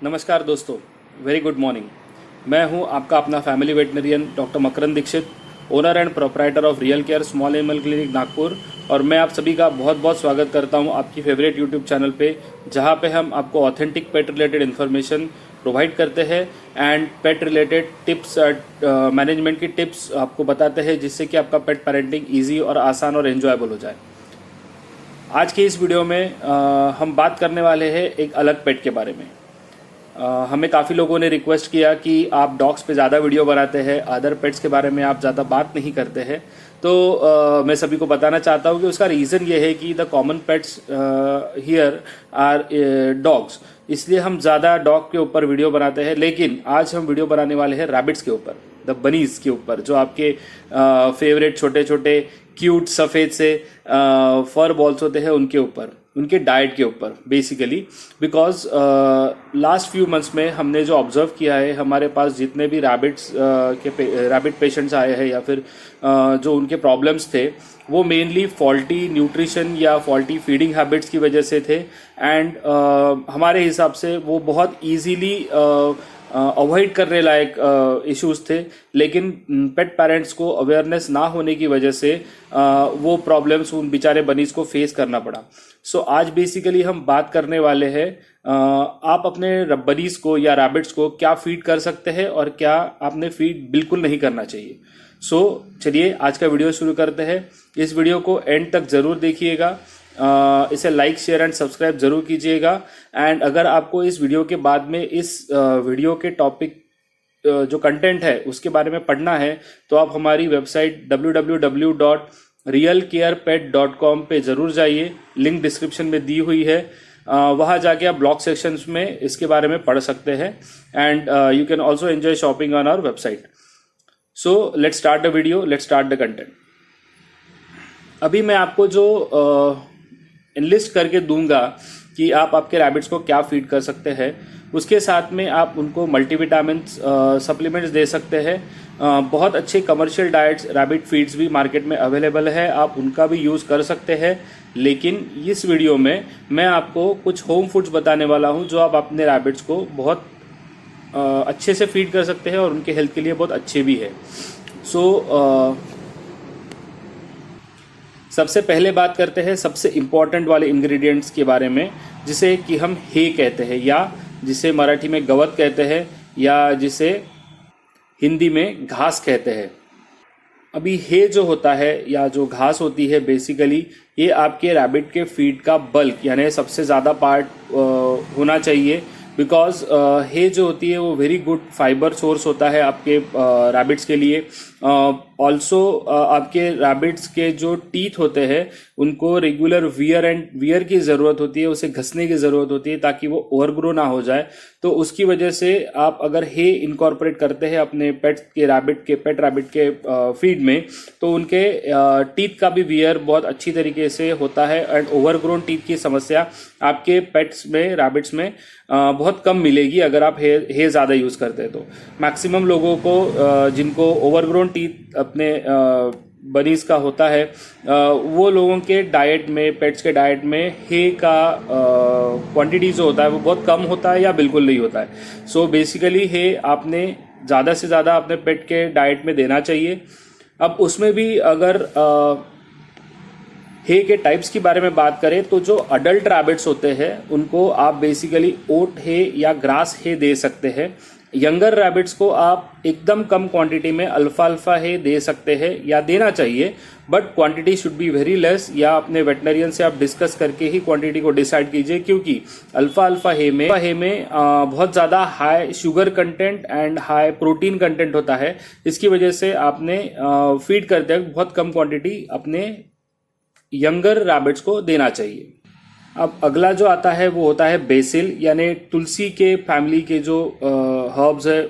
नमस्कार दोस्तों, very good morning. मैं हूं आपका अपना family veterinarian doctor Makarand Dixit, owner and proprietor of real care small animal clinic Nagpur. और मैं आप सभी का बहुत बहुत स्वागत करता हूं आपकी फेवरेट यूट्यूब चैनल पे, जहां पे हम आपको ऑथेंटिक पेट रिलेटेड इन्फॉर्मेशन प्रोवाइड करते हैं and pet related tips, management की टिप्स आपको बताते हैं, जिससे कि आपका पेट पेरेंटिंग ईजी और आसान और एंजॉयबल हो जाए। आज के इस वीडियो में हम बात करने वाले हैं एक अलग पेट के बारे में। हमें काफ़ी लोगों ने रिक्वेस्ट किया कि आप डॉग्स पे ज़्यादा वीडियो बनाते हैं, अदर पेट्स के बारे में आप ज़्यादा बात नहीं करते हैं। तो मैं सभी को बताना चाहता हूँ कि उसका रीज़न ये है कि the common pets here are dogs, इसलिए हम ज़्यादा डॉग के ऊपर वीडियो बनाते हैं। लेकिन आज हम वीडियो बनाने वाले हैं रैबिट्स के ऊपर, द बनीज के ऊपर, जो आपके फेवरेट छोटे छोटे क्यूट सफ़ेद से फर बॉल्स होते हैं, उनके ऊपर, उनके डाइट के ऊपर basically. Because last few months में हमने जो ऑब्जर्व किया है, हमारे पास जितने भी रैबिट पेशेंट्स आए हैं या फिर जो उनके प्रॉब्लम्स थे, वो मेनली फॉल्टी न्यूट्रिशन या फॉल्टी फीडिंग हैबिट्स की वजह से थे। एंड हमारे हिसाब से वो बहुत ईजीली अवॉइड करने लायक इश्यूज थे, लेकिन पेट पेरेंट्स को अवेयरनेस ना होने की वजह से वो प्रॉब्लम्स उन बेचारे बनीज को फेस करना पड़ा। सो आज बेसिकली हम बात करने वाले हैं आप अपने बनीज को या रैबिट्स को क्या फीड कर सकते हैं और क्या आपने फीड बिल्कुल नहीं करना चाहिए। सो चलिए आज का वीडियो शुरू करते हैं। इस वीडियो को एंड तक जरूर देखिएगा, इसे लाइक शेयर एंड सब्सक्राइब जरूर कीजिएगा। एंड अगर आपको इस वीडियो के बाद में इस वीडियो के टॉपिक जो कंटेंट है उसके बारे में पढ़ना है, तो आप हमारी वेबसाइट www.realcarepet.com पे जरूर जाइए, लिंक डिस्क्रिप्शन में दी हुई है। वहाँ जाके आप ब्लॉग सेक्शंस में इसके बारे में पढ़ सकते हैं। And you can also enjoy shopping on our website. So let's start the video, let's start the content. अभी मैं आपको जो इनलिस्ट करके दूंगा कि आप आपके रैबिट्स को क्या फीड कर सकते हैं, उसके साथ में आप उनको मल्टीविटामिन सप्लीमेंट्स दे सकते हैं। बहुत अच्छे कमर्शियल डाइट्स, रैबिट फीड्स भी मार्केट में अवेलेबल है, आप उनका भी यूज़ कर सकते हैं। लेकिन इस वीडियो में मैं आपको कुछ होम फूड्स बताने वाला हूं, जो आप अपने रैबिट्स को बहुत अच्छे से फीड कर सकते हैं और उनके हेल्थ के लिए बहुत अच्छे भी है। सो सबसे पहले बात करते हैं सबसे इम्पॉर्टेंट वाले इंग्रेडिएंट्स के बारे में, जिसे कि हम हे कहते हैं, या जिसे मराठी में गवत कहते हैं, या जिसे हिंदी में घास कहते हैं। अभी हे जो होता है या जो घास होती है, बेसिकली ये आपके रैबिट के फीड का बल्क यानी सबसे ज़्यादा पार्ट होना चाहिए। बिकॉज हे जो होती है वो वेरी गुड फाइबर सोर्स होता है आपके रैबिट्स के लिए। ऑल्सो आपके रैबिट्स के जो टीथ होते हैं उनको रेगुलर वियर की ज़रूरत होती है, उसे घसने की ज़रूरत होती है ताकि वो ओवरग्रो ना हो जाए। तो उसकी वजह से आप अगर हे इनकॉर्पोरेट करते हैं अपने पेट रैबिट के फीड में, तो उनके टीथ का भी वियर बहुत अच्छी तरीके से होता है। एंड ओवरग्रोन टीथ की समस्या आपके पेट्स में, रैबिट्स में बहुत कम मिलेगी अगर आप हे ज़्यादा यूज़ करते हैं। तो मैक्सिमम लोगों को जिनको ओवरग्रोन टीथ अपने बनीज का होता है, वो लोगों के डाइट में, पेट्स के डाइट में हे का क्वांटिटी जो होता है वो बहुत कम होता है या बिल्कुल नहीं होता है। सो बेसिकली हे आपने ज़्यादा से ज़्यादा अपने पेट के डाइट में देना चाहिए। अब उसमें भी अगर हे के टाइप्स की बारे में बात करें, तो जो अडल्ट रैबिट्स होते हैं उनको आप बेसिकली ओट हे या ग्रास हे दे सकते हैं। यंगर रैबिट्स को आप एकदम कम क्वांटिटी में अल्फा हे दे सकते हैं या देना चाहिए, but quantity should be very less, या अपने वेटनरियन से आप डिस्कस करके ही क्वांटिटी को डिसाइड कीजिए। क्योंकि अल्फा हे में बहुत ज़्यादा high sugar content and high protein content होता है। इसकी वजह से आपने फीड करते वक्त बहुत कम क्वांटिटी अपने यंगर रैबिट्स को देना चाहिए। अब अगला जो आता है वो होता है बेसिल, यानी तुलसी के फैमिली के जो हर्ब्स है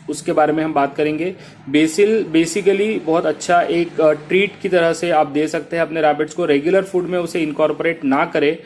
उसके बारे में हम बात करेंगे। बेसिल बेसिकली बहुत अच्छा एक ट्रीट की तरह से आप दे सकते हैं अपने रैबिट्स को। रेगुलर फूड में उसे इनकॉर्पोरेट ना करें,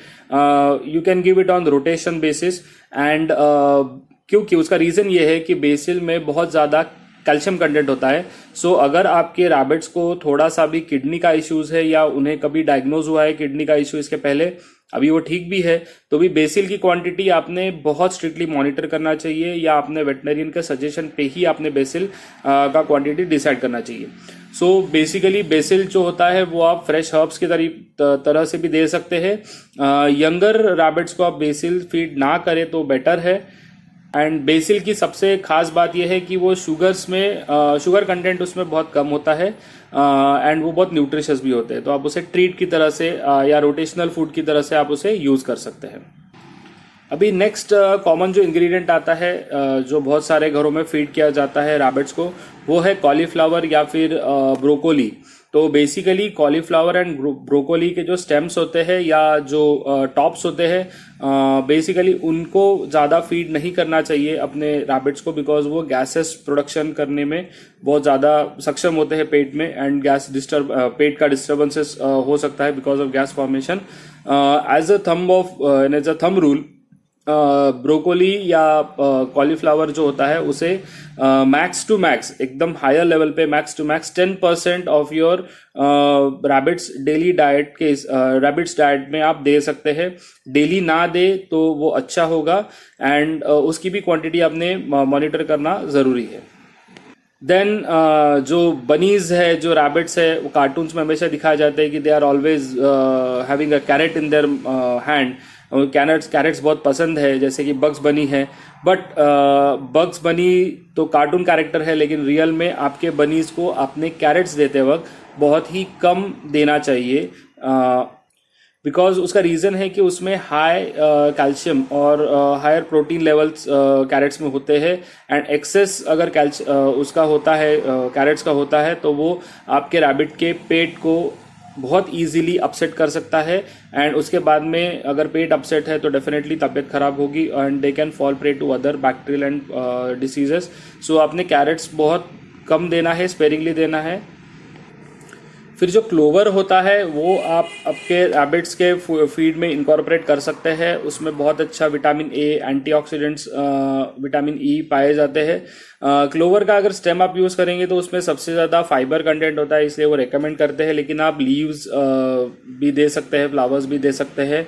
you can give it on rotation basis. And क्योंकि उसका रीज़न ये है कि बेसिल में बहुत ज़्यादा कैल्शियम कंटेंट होता है। सो अगर आपके रैबिट्स को थोड़ा सा भी किडनी का इश्यूज है या उन्हें कभी डायग्नोज हुआ है किडनी का इश्यू इसके पहले, अभी वो ठीक भी है, तो भी बेसिल की क्वांटिटी आपने बहुत स्ट्रिक्टली मॉनिटर करना चाहिए या आपने वेटनरियन के सजेशन पे ही आपने बेसिल का क्वांटिटी डिसाइड करना चाहिए। सो बेसिकली बेसिल जो होता है वो आप फ्रेश हर्ब्स की तरह से भी दे सकते हैं। यंगर रैबिट्स को आप बेसिल फीड ना करें तो बेटर है। एंड बेसिल की सबसे खास बात यह है कि वो शुगर कंटेंट उसमें बहुत कम होता है एंड वो बहुत न्यूट्रिशियस भी होते हैं, तो आप उसे ट्रीट की तरह से या रोटेशनल फूड की तरह से आप उसे यूज़ कर सकते हैं। अभी नेक्स्ट कॉमन जो इंग्रेडिएंट आता है जो बहुत सारे घरों में फीड किया जाता है रैबिट्स को, वो है कॉलीफ्लावर या फिर ब्रोकोली। तो बेसिकली कॉलीफ्लावर एंड ब्रोकोली के जो स्टेम्स होते हैं या जो टॉप्स होते हैं बेसिकली उनको ज़्यादा फीड नहीं करना चाहिए अपने रैबिट्स को, बिकॉज वो गैसेस प्रोडक्शन करने में बहुत ज़्यादा सक्षम होते हैं पेट में एंड पेट का डिस्टर्बेंसेस हो सकता है because of gas formation. As a thumb rule broccoli या कॉलीफ्लावर जो होता है उसे मैक्स टू मैक्स एकदम हायर लेवल पे max to max 10% of your rabbits daily diet के रैबिट्स डाइट में आप दे सकते हैं। डेली ना दे तो वो अच्छा होगा एंड उसकी भी क्वांटिटी आपने मॉनिटर करना ज़रूरी है। देन जो बनीज है, जो रैबिट्स है, वो कार्टून्स में हमेशा दिखाया जाता है कि they are always having a carrot in their hand. Carrots बहुत पसंद है, जैसे कि बग्स बनी है, बट बग्स बनी तो कार्टून कैरेक्टर है, लेकिन रियल में आपके बनीज को अपने कैरेट्स देते वक्त बहुत ही कम देना चाहिए बिकॉज उसका रीज़न है कि उसमें हाई कैल्शियम और हायर प्रोटीन लेवल्स कैरेट्स में होते हैं एंड एक्सेस अगर उसका होता है कैरेट्स का होता है तो वो आपके रैबिट के पेट को बहुत इजीली अपसेट कर सकता है एंड उसके बाद में अगर पेट अपसेट है तो डेफिनेटली तबीयत खराब होगी and they can fall prey to other bacterial and diseases. So आपने कैरेट्स बहुत कम देना है, स्पेरिंगली देना है। फिर जो क्लोवर होता है वो आप आपके रैबिट्स के फीड में इनकॉर्पोरेट कर सकते हैं। उसमें बहुत अच्छा vitamin A, antioxidants, vitamin E पाए जाते हैं। क्लोवर का अगर स्टेम आप यूज़ करेंगे तो उसमें सबसे ज़्यादा फाइबर कंटेंट होता है, इसलिए वो रेकमेंड करते हैं, लेकिन आप लीव्स भी दे सकते हैं, फ्लावर्स भी दे सकते हैं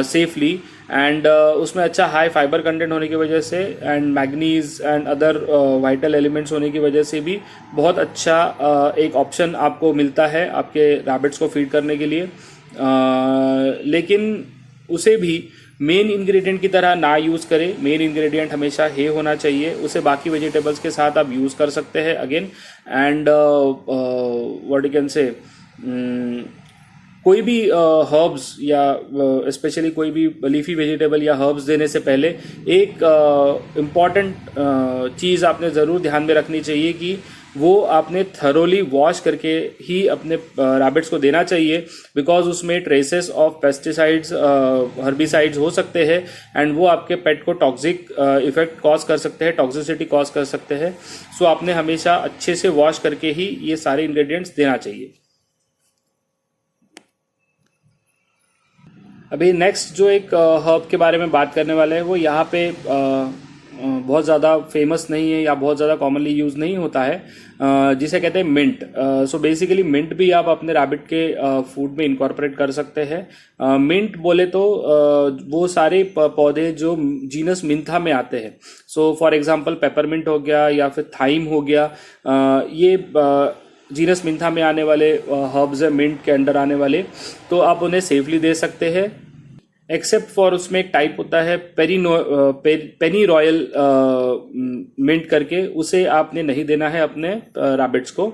सेफली एंड उसमें अच्छा हाई फाइबर कंटेंट होने की वजह से and manganese and other vital elements होने की वजह से भी बहुत अच्छा एक ऑप्शन आपको मिलता है आपके रैबिट्स को फीड करने के लिए। लेकिन उसे भी मेन इंग्रेडिएंट की तरह ना यूज़ करें। मेन इंग्रेडिएंट हमेशा हे होना चाहिए, उसे बाकी वेजिटेबल्स के साथ आप यूज़ कर सकते हैं again. And what you can say कोई भी हर्ब्स या स्पेशली कोई भी लीफी वेजिटेबल या हर्ब्स देने से पहले एक इम्पॉर्टेंट चीज़ आपने ज़रूर ध्यान में रखनी चाहिए कि वो आपने थरोली वॉश करके ही अपने रैबिट्स को देना चाहिए, बिकॉज उसमें ट्रेसेस ऑफ पेस्टिसाइड्स, हर्बिसाइड्स हो सकते हैं एंड वो आपके पेट को टॉक्सिक इफेक्ट कॉज कर सकते हैं, टॉक्सिसिटी कॉज कर सकते हैं। सो आपने हमेशा अच्छे से वॉश करके ही ये सारे इंग्रेडिएंट्स देना चाहिए। अभी नेक्स्ट जो एक हर्ब के बारे में बात करने वाले हैं वो यहाँ पे बहुत ज़्यादा फेमस नहीं है या बहुत ज़्यादा कॉमनली यूज़ नहीं होता है, जिसे कहते हैं मिंट। सो बेसिकली मिंट भी आप अपने रैबिट के फूड में इनकॉर्पोरेट कर सकते हैं। मिंट बोले तो वो सारे पौधे जो जीनस मिंथा में आते हैं। सो फॉर एग्जांपल पेपरमिंट हो गया या फिर थाइम हो गया, ये जीनस मिंथा में आने वाले हर्ब्स है, मिंट के अंडर आने वाले, तो आप उन्हें सेफली दे सकते हैं। एक्सेप्ट फॉर उसमें एक टाइप होता है पेनी रॉयल मिंट करके, उसे आपने नहीं देना है अपने रैबिट्स को।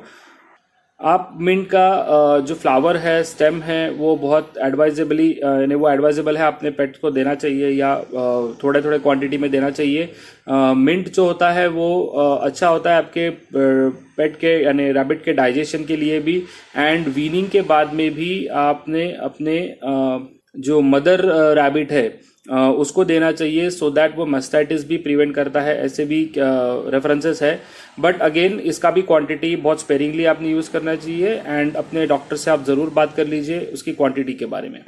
आप मिंट का जो फ्लावर है, स्टेम है, वो बहुत एडवाइजेबल है, अपने पेट को देना चाहिए या थोड़े थोड़े क्वांटिटी में देना चाहिए। मिंट जो होता है वो अच्छा होता है आपके पेट के यानी रैबिट के डाइजेशन के लिए भी एंड वीनिंग के बाद में भी आपने अपने जो मदर रैबिट है उसको देना चाहिए, सो दैट वो मास्टाइटिस भी प्रिवेंट करता है। ऐसे भी रेफरेंसेस है, बट अगेन इसका भी क्वांटिटी बहुत स्पेरिंगली आपने यूज़ करना चाहिए एंड अपने डॉक्टर से आप ज़रूर बात कर लीजिए उसकी क्वांटिटी के बारे में।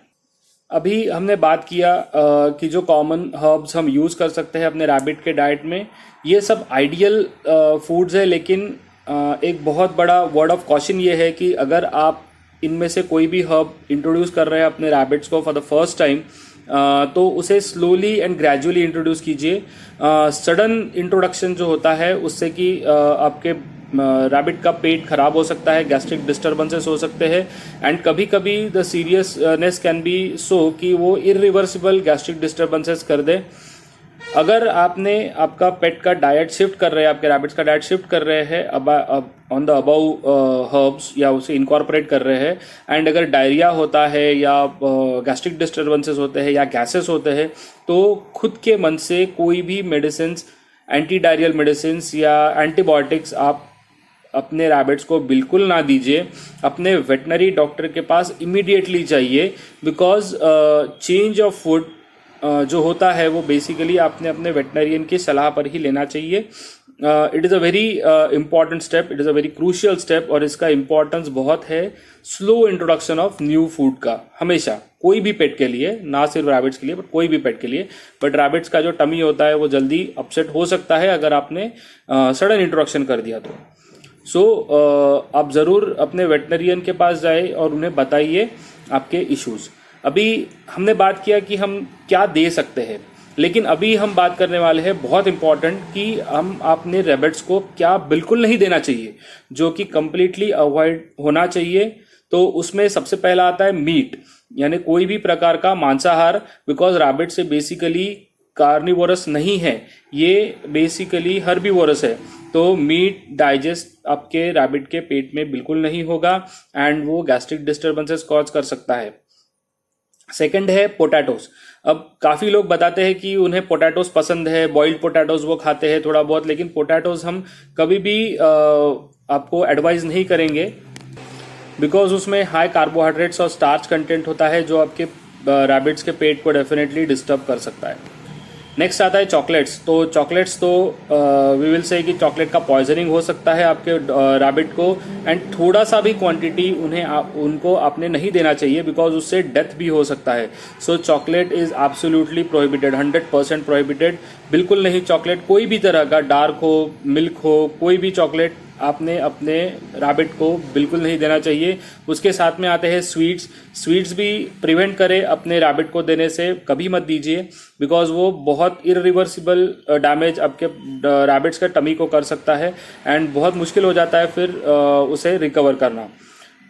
अभी हमने बात किया कि जो कॉमन हर्ब्स हम यूज़ कर सकते हैं अपने रैबिट के डाइट में, ये सब आइडियल फूड्स है, लेकिन एक बहुत बड़ा वर्ड ऑफ कॉशन ये है कि अगर आप इनमें से कोई भी हर्ब इंट्रोड्यूस कर रहे हैं अपने रैबिट्स को फॉर द फर्स्ट टाइम, तो उसे स्लोली एंड ग्रेजुअली इंट्रोड्यूस कीजिए। सडन इंट्रोडक्शन जो होता है उससे कि आपके रैबिट का पेट खराब हो सकता है, गैस्ट्रिक डिस्टर्बेंसेस हो सकते हैं, एंड कभी कभी द सीरियसनेस कैन बी सो कि वो इरिवर्सिबल गैस्ट्रिक डिस्टर्बेंसेस कर दे। अगर आपने आपका पेट का डाइट शिफ्ट कर रहे हैं, आपके रैबिट्स का डाइट शिफ्ट कर रहे हैं अब ऑन द अबाउ हर्ब्स या उसे इनकॉर्पोरेट कर रहे हैं, एंड अगर डायरिया होता है या गैस्ट्रिक डिस्टर्बेंसेस होते हैं या गैसेस होते हैं, तो खुद के मन से कोई भी मेडिसिन, एंटी डायरियल मेडिसिन या एंटीबायोटिक्स आप अपने रैबिट्स को बिल्कुल ना दीजिए। अपने वेटनरी डॉक्टर के पास इमीडिएटली जाइए, बिकॉज चेंज ऑफ फूड जो होता है वो बेसिकली आपने अपने वेटनरियन की सलाह पर ही लेना चाहिए। It is a very important step, it is a very crucial step, और इसका इम्पॉर्टेंस बहुत है slow introduction of new food का, हमेशा कोई भी पेट के लिए, ना सिर्फ रैबिट्स के लिए बट कोई भी पेट के लिए। बट रैबिट्स का जो टमी होता है वो जल्दी अपसेट हो सकता है अगर आपने सडन इंट्रोडक्शन कर दिया तो। आप ज़रूर अपने वेटनरियन के पास जाए और उन्हें बताइए आपके इश्यूज़। अभी हमने बात किया कि हम क्या दे सकते हैं, लेकिन अभी हम बात करने वाले हैं बहुत इंपॉर्टेंट कि हम अपने रैबिट्स को क्या बिल्कुल नहीं देना चाहिए, जो कि कंप्लीटली अवॉइड होना चाहिए। तो उसमें सबसे पहला आता है मीट, यानी कोई भी प्रकार का मांसाहार, बिकॉज रैबिट से बेसिकली कार्निवोरस नहीं है, ये बेसिकली हर्बीवोरस है। तो मीट डाइजेस्ट आपके रैबिट के पेट में बिल्कुल नहीं होगा, एंड वो गैस्ट्रिक डिस्टर्बेंसेस कॉज कर सकता है। सेकंड है पोटैटोस। अब काफ़ी लोग बताते हैं कि उन्हें पोटैटोस पसंद है, बॉइल्ड पोटैटोस वो खाते हैं थोड़ा बहुत, लेकिन पोटैटोस हम कभी भी आपको एडवाइज नहीं करेंगे, बिकॉज उसमें हाई कार्बोहाइड्रेट्स और स्टार्च कंटेंट होता है जो आपके रैबिट्स के पेट को डेफिनेटली डिस्टर्ब कर सकता है। नेक्स्ट आता है चॉकलेट्स। तो चॉकलेट्स तो वी विल से कि चॉकलेट का पॉइजनिंग हो सकता है आपके रैबिट को, एंड थोड़ा सा भी क्वांटिटी उनको आपने नहीं देना चाहिए, बिकॉज उससे डेथ भी हो सकता है। सो chocolate is absolutely prohibited, 100% prohibited. बिल्कुल नहीं चॉकलेट, कोई भी तरह का, डार्क हो, मिल्क हो, कोई भी चॉकलेट आपने अपने रैबिट को बिल्कुल नहीं देना चाहिए। उसके साथ में आते हैं स्वीट्स। स्वीट्स भी प्रिवेंट करें अपने रैबिट को देने से, कभी मत दीजिए, बिकॉज वो बहुत इरिवर्सिबल डैमेज आपके रैबिट्स के टमी को कर सकता है, एंड बहुत मुश्किल हो जाता है फिर उसे रिकवर करना।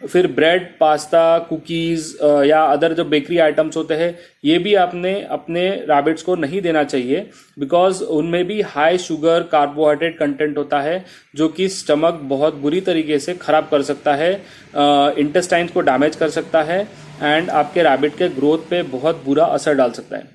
फिर ब्रेड, पास्ता, कुकीज़ या अदर जो बेकरी आइटम्स होते हैं, ये भी आपने अपने रैबिट्स को नहीं देना चाहिए, बिकॉज उनमें भी हाई शुगर कार्बोहाइड्रेट कंटेंट होता है, जो कि स्टमक बहुत बुरी तरीके से ख़राब कर सकता है, इंटेस्टाइन्स को डैमेज कर सकता है, एंड आपके रैबिट के ग्रोथ पे बहुत बुरा असर डाल सकता है।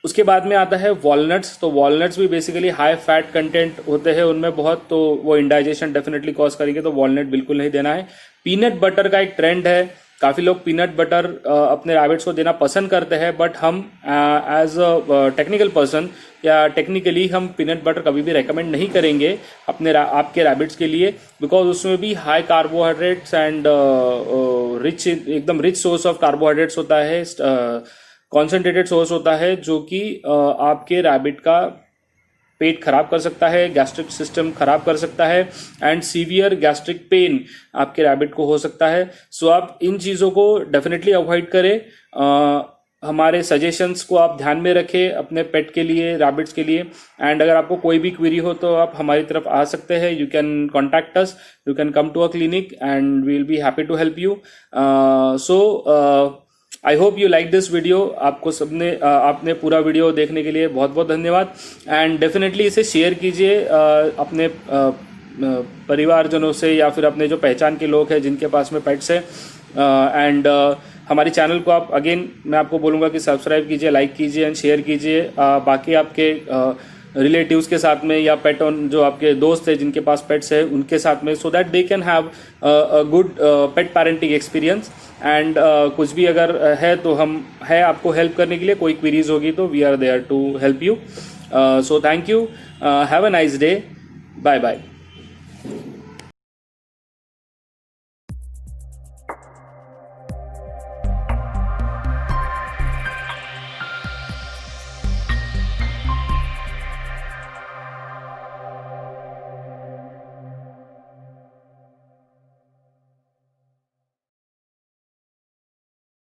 उसके बाद में आता है वॉलनट्स। तो वॉलनट्स भी बेसिकली हाई फैट कंटेंट होते हैं उनमें बहुत, तो वो इंडाइजेशन डेफिनेटली कॉज करेंगे, तो वॉलनट बिल्कुल नहीं देना है। पीनट बटर का एक ट्रेंड है, काफ़ी लोग पीनट बटर अपने रैबिट्स को देना पसंद करते हैं, बट हम एज अ टेक्निकल पर्सन या टेक्निकली हम पीनट बटर कभी भी रेकमेंड नहीं करेंगे आपके रैबिट्स के लिए, बिकॉज उसमें भी हाई कार्बोहाइड्रेट्स एंड रिच, एकदम रिच सोर्स ऑफ कार्बोहाइड्रेट्स होता है, कॉन्सेंट्रेटेड सोर्स होता है, जो कि आपके रैबिट का पेट खराब कर सकता है, गैस्ट्रिक सिस्टम खराब कर सकता है, एंड सीवियर गैस्ट्रिक पेन आपके रैबिट को हो सकता है। सो आप इन चीज़ों को डेफिनेटली अवॉइड करें। हमारे सजेशंस को आप ध्यान में रखें अपने पेट के लिए, रैबिट्स के लिए, एंड अगर आपको कोई भी क्वेरी हो तो आप हमारी तरफ आ सकते हैं। You can contact us, you can come to a clinic and we will be happy to help you. I hope you like this video. आपको आपने पूरा वीडियो देखने के लिए बहुत बहुत धन्यवाद, एंड डेफिनेटली इसे शेयर कीजिए अपने परिवारजनों से या फिर अपने जो पहचान के लोग हैं जिनके पास में पेट्स है, एंड हमारी चैनल को आप अगेन मैं आपको बोलूँगा कि सब्सक्राइब कीजिए, लाइक कीजिए एंड शेयर कीजिए बाकी आपके रिलेटिव्स के साथ में, या पेट ऑन जो आपके दोस्त हैं जिनके पास पेट्स है उनके साथ में, so that they can have a good pet parenting experience. And कुछ भी अगर है तो हम है आपको हेल्प करने के लिए, कोई क्वेरीज होगी तो we are there to help you. So thank you, have a nice day, bye bye.